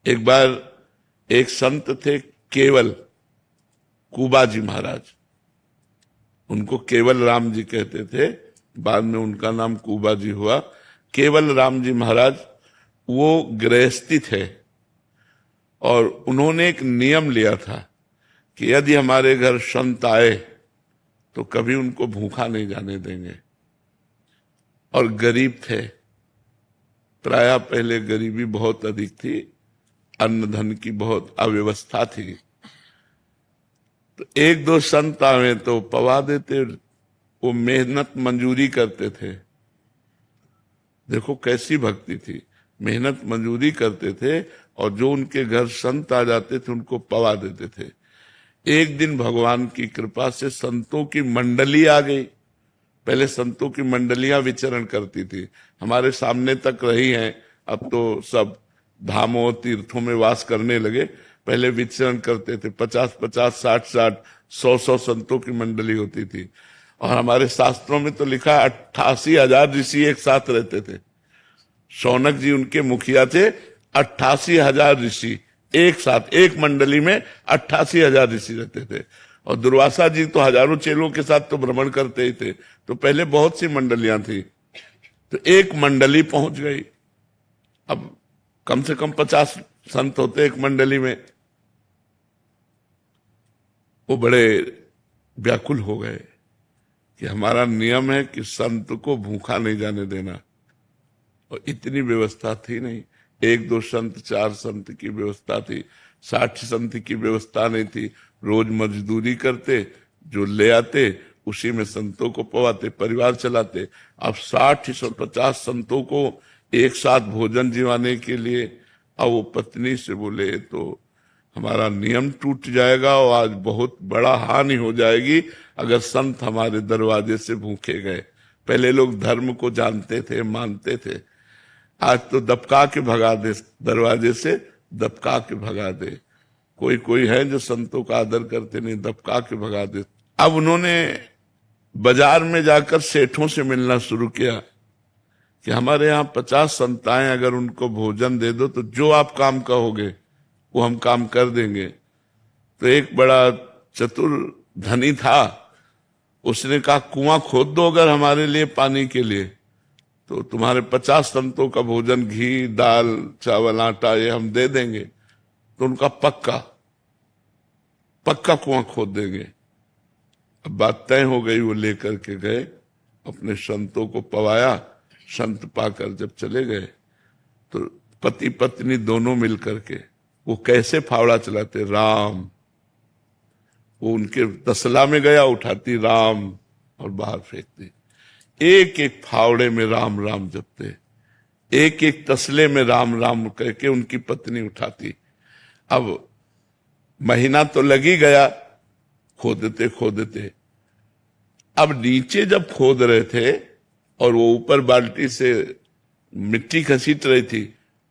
एक बार एक संत थे केवल कुबाजी महाराज, उनको केवल राम जी कहते थे, बाद में उनका नाम कुबाजी हुआ। केवल राम जी महाराज वो गृहस्थी थे और उन्होंने एक नियम लिया था कि यदि हमारे घर संत आए तो कभी उनको भूखा नहीं जाने देंगे। और गरीब थे, प्रायः पहले गरीबी बहुत अधिक थी, अन्न धन की बहुत अव्यवस्था थी। तो एक दो संत आवे तो पवा देते, वो मेहनत मंजूरी करते थे। देखो कैसी भक्ति थी, मेहनत मंजूरी करते थे और जो उनके घर संत आ जाते थे उनको पवा देते थे। एक दिन भगवान की कृपा से संतों की मंडली आ गई। पहले संतों की मंडलियां विचरण करती थी, हमारे सामने तक रही हैं, अब तो सब धामों तीर्थों में वास करने लगे। पहले विचरण करते थे, 50-50, 60-60, 100-100 संतों की मंडली होती थी। और हमारे शास्त्रों में तो लिखा 88,000 ऋषि एक साथ रहते थे। शौनक जी उनके मुखिया थे, 88,000 ऋषि एक साथ, एक मंडली में 88,000 ऋषि रहते थे। और दुर्वासा जी तो हजारों चेलों के साथ तो भ्रमण करते ही थे। तो पहले बहुत सी मंडलियां थी, तो एक मंडली पहुंच गई। अब कम से कम 50 संत होते एक मंडली में। वो बड़े व्याकुल हो गए कि हमारा नियम है कि संत को भूखा नहीं जाने देना, और इतनी व्यवस्था थी नहीं। एक दो संत, 4 संत की व्यवस्था थी, 60 संत की व्यवस्था नहीं थी। रोज मजदूरी करते, जो ले आते उसी में संतों को पवाते, परिवार चलाते। अब 60-50 संतों को एक साथ भोजन जिवाने के लिए, अब वो पत्नी से बोले तो हमारा नियम टूट जाएगा और आज बहुत बड़ा हानि हो जाएगी अगर संत हमारे दरवाजे से भूखे गए। पहले लोग धर्म को जानते थे, मानते थे, आज तो दबका के भगा दे, दरवाजे से दबका के भगा दे। कोई कोई है जो संतों का आदर करते नहीं, दबका के भगा दे। अब उन्होंने बाजार में जाकर सेठों से मिलना शुरू किया कि हमारे यहाँ 50 संत आए, अगर उनको भोजन दे दो तो जो आप काम कहोगे वो हम काम कर देंगे। तो एक बड़ा चतुर धनी था, उसने कहा कुआं खोद दो अगर हमारे लिए पानी के लिए, तो तुम्हारे 50 संतों का भोजन, घी, दाल, चावल, आटा ये हम दे देंगे। तो उनका पक्का कुआं खोद देंगे। अब बात तय हो गई, वो लेकर के गए, अपने संतों को पवाया। संत पाकर जब चले गए तो पति पत्नी दोनों मिलकर के वो कैसे फावड़ा चलाते, राम, वो उनके तसला में गया, उठाती राम और बाहर फेंकती। एक एक फावड़े में राम राम जपते, एक एक तसले में राम राम करके उनकी पत्नी उठाती। अब महीना तो लगी गया खोदते खोदते। अब नीचे जब खोद रहे थे और वो ऊपर बाल्टी से मिट्टी घसीट रही थी,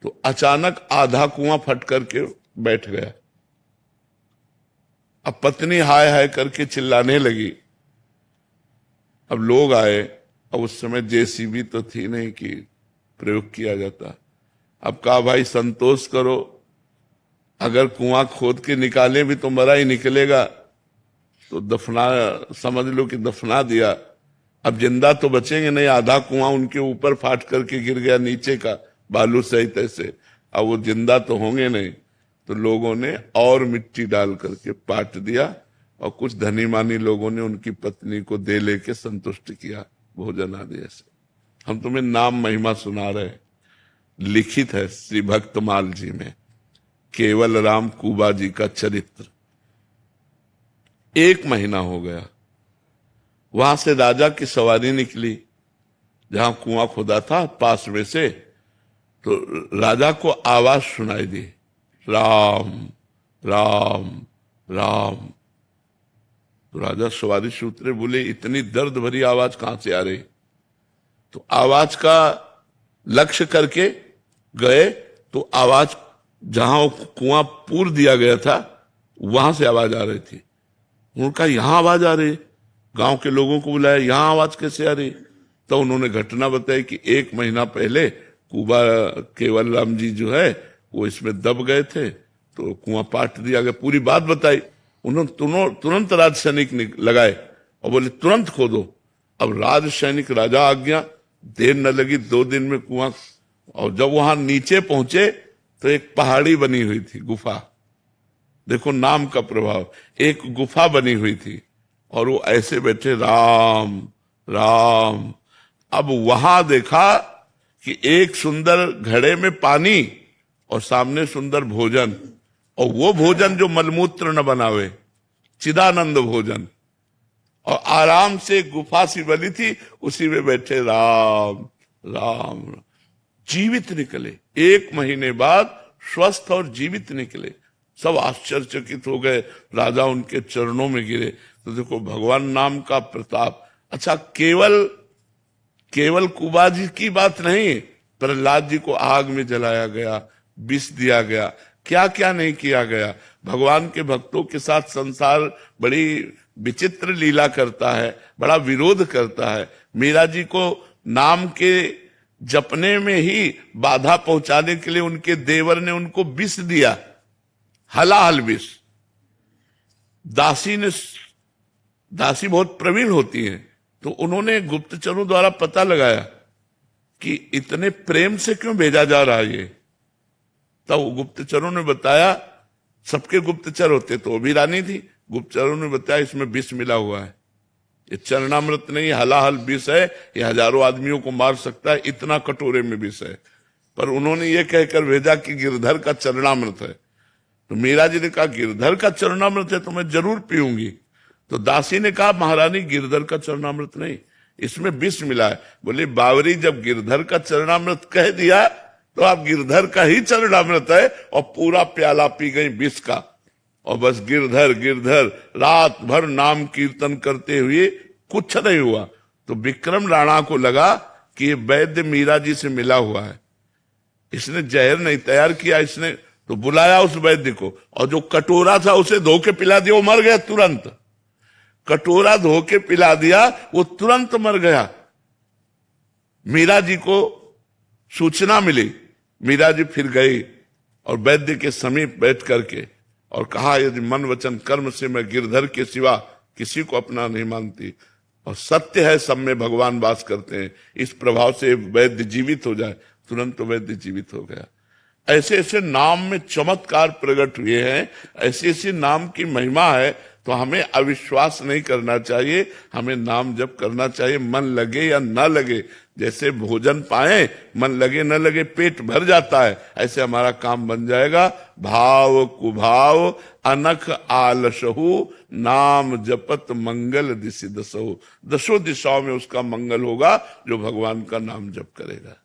तो अचानक आधा कुआं फट करके बैठ गया। अब पत्नी हाय हाय करके चिल्लाने लगी। अब लोग आए, अब उस समय जेसीबी तो थी नहीं कि प्रयोग किया जाता। अब कहा भाई संतोष करो, अगर कुआं खोद के निकाले भी तो मरा ही निकलेगा, तो दफना, समझ लो कि दफना दिया। अब जिंदा तो बचेंगे नहीं, आधा कुआं उनके ऊपर फाट करके गिर गया नीचे का, बालू सहित ऐसे। अब वो जिंदा तो होंगे नहीं, तो लोगों ने और मिट्टी डाल करके पाट दिया और कुछ धनी मानी लोगों ने उनकी पत्नी को दे लेके संतुष्ट किया भोजन आदि ऐसे। हम तुम्हें नाम महिमा सुना रहे, लिखित है श्री भक्तमाल जी में, केवल राम कुबा जी का चरित्र। 1 महीना हो गया, वहां से राजा की सवारी निकली जहां कुआं खुदा था पास में से। तो राजा को आवाज सुनाई दी, राम राम राम। तो राजा सवारी से उतरे, बोले इतनी दर्द भरी आवाज कहां से आ रही। तो आवाज का लक्ष्य करके गए तो आवाज जहां कुआं पूर दिया गया था वहां से आवाज आ रही थी। उनका यहां आवाज आ रही, गांव के लोगों को बुलाया, यहां आवाज कैसे आ रही। तो उन्होंने घटना बताई कि 1 महीना पहले कुबा केवल राम जी जो है वो इसमें दब गए थे, तो कुआं पाट दिया गया। पूरी बात बताई, उन्होंने तुरंत राज सैनिक लगाए और बोले तुरंत खोदो। अब राज सैनिक, राजा आज्ञा, देर न लगी, 2 दिन में कुआं। और जब वहां नीचे पहुंचे तो एक पहाड़ी बनी हुई थी, गुफा। देखो नाम का प्रभाव, एक गुफा बनी हुई थी और वो ऐसे बैठे, राम राम। अब वहां देखा कि एक सुंदर घड़े में पानी और सामने सुंदर भोजन, और वो भोजन जो मलमूत्र न बनावे, चिदानंद भोजन। और आराम से गुफा सी बनी थी, उसी में बैठे राम राम। जीवित निकले, 1 महीने बाद स्वस्थ और जीवित निकले। सब आश्चर्यचकित हो गए, राजा उनके चरणों में गिरे। तो देखो भगवान नाम का प्रताप। अच्छा, केवल कुबा जी की बात नहीं, प्रहलाद जी को आग में जलाया गया, विष दिया गया, क्या क्या नहीं किया गया। भगवान के भक्तों के साथ संसार बड़ी विचित्र लीला करता है, बड़ा विरोध करता है। मीरा जी को नाम के जपने में ही बाधा पहुंचाने के लिए उनके देवर ने उनको विष दिया, हलाहल विष। दासी बहुत प्रवीण होती हैं, तो उन्होंने गुप्तचरों द्वारा पता लगाया कि इतने प्रेम से क्यों भेजा जा रहा है ये। तब गुप्तचरों ने बताया, सबके गुप्तचर होते तो वो भी रानी थी, गुप्तचरों ने बताया इसमें विष मिला हुआ है, ये चरणामृत नहीं, हलाहल विष है, ये हजारों आदमियों को मार सकता है, इतना कटोरे में विष है। पर उन्होंने ये कहकर भेजा कि गिरधर का चरणामृत है। तो मीरा जी ने कहा गिरधर का चरणामृत है तो मैं जरूर पीऊंगी। तो दासी ने कहा महारानी गिरधर का चरणामृत नहीं, इसमें विष मिला है। बोले बावरी, जब गिरधर का चरणामृत कह दिया तो आप गिरधर का ही चरणामृत है, और पूरा प्याला पी गई विष का। और बस गिरधर गिरधर रात भर नाम कीर्तन करते हुए कुछ नहीं हुआ। तो विक्रम राणा को लगा कि ये वैद्य मीरा जी से मिला हुआ है, इसने जहर नहीं तैयार किया। इसने तो बुलाया उस वैद्य को, और जो कटोरा था उसे धो के पिला दिया, वो मर गया तुरंत। कटोरा धो के पिला दिया, वो तुरंत मर गया। मीरा जी को सूचना मिली, मीरा जी फिर गई और वैद्य के समीप बैठ करके और कहा, यदि मन वचन कर्म से मैं गिरधर के सिवा किसी को अपना नहीं मानती, और सत्य है सब में भगवान वास करते हैं, इस प्रभाव से वैद्य जीवित हो जाए। तुरंत वैद्य जीवित हो गया। ऐसे ऐसे नाम में चमत्कार प्रकट हुए हैं, ऐसी ऐसी नाम की महिमा है। तो हमें अविश्वास नहीं करना चाहिए, हमें नाम जप करना चाहिए, मन लगे या न लगे। जैसे भोजन पाए, मन लगे न लगे पेट भर जाता है, ऐसे हमारा काम बन जाएगा। भाव कुभाव अनख आलसहु, नाम जपत मंगल दिशि दसहु। 10 दिशाओं में उसका मंगल होगा जो भगवान का नाम जप करेगा।